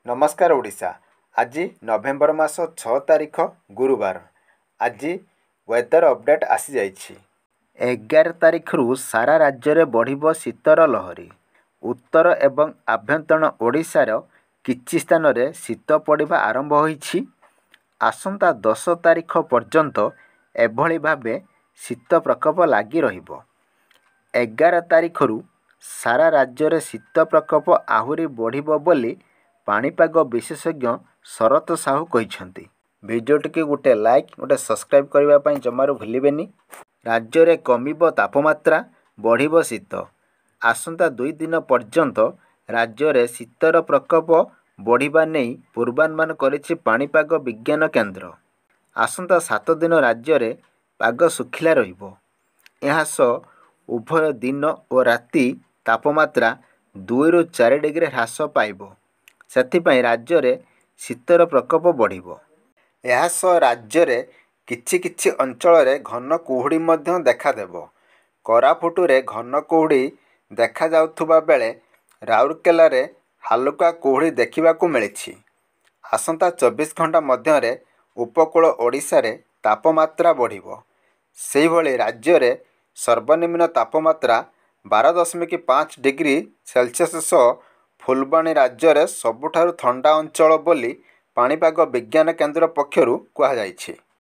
नमस्कार ओडिशा। आज नवेम्बर मास 6 तारिख गुरुवार। आज वेदर अपडेट आसी जाइछि। 11 तारिख रु सारा राज्य में बढ़िबो शीतर लहरी। उत्तर एवं आभ्यंतरण ओडिशार किछि स्थान रे शीत पड़िबा आरंभ होइछि। आसंता 10 तारिख पर्यंत एभଳି भाबे शीत प्रकोप लागि रहिबो। 11 तारिख रु सारा राज्य में शीत प्रकोप आहुरी बढ़िबो बोली पाणीपाग विशेषज्ञ शरत साहू कहिसेंती। भिडियोटी के गोटे लाइक गोटे सब्सक्राइब करबा पई जमारू भूलिबेनी। राज्य में कमिबो तापमात्रा बढ़िबो शीत। आसंता 2 दिन पर्यंत राज्य में शीतर प्रकोप बढ़िबा नेई पूर्वानुमान करिछि पाणीपाग विज्ञान केन्द्र। आसंता 7 दिन राज्य में पाग सुखिला रहिबो। एहा सह उभय दिन और राति तापमात्रा 2 ରୁ 4 डिग्री ह्रास पाइबो। ସେଥିପାଇଁ राज्य शीतर प्रकोप बढ़िबो। ଏହା ସହ राज्य କିଛି ଅଞ୍ଚଳରେ ଘନ କୁହୁଡ଼ି ମଧ୍ୟ ଦେଖାଦେବ। କୋରାପୁଟରେ ଘନ କୁହୁଡ଼ି ଦେଖାଯାଉଥିବା ବେଳେ ରାଉରକେଲାରେ ହାଲୁକା କୁହୁଡ଼ି ଦେଖିବାକୁ ମିଳିଛି। ଆସନ୍ତା 24 ଘଣ୍ଟା ମଧ୍ୟରେ ଉପକୂଳ ଓଡ଼ିଶାରେ ତାପମାତ୍ରା ବଢ଼ିବ। ସେହିଭଳି राज्य ସର୍ବନିମ୍ନ ତାପମାତ୍ରା 12.5 डिग्री सेल्सियस सह फुलबाणी राज्य सबुठारु ठंडा अंचल बोली पाणीपाग विज्ञान केन्द्र पक्षरु कुहाଯାଇଛି।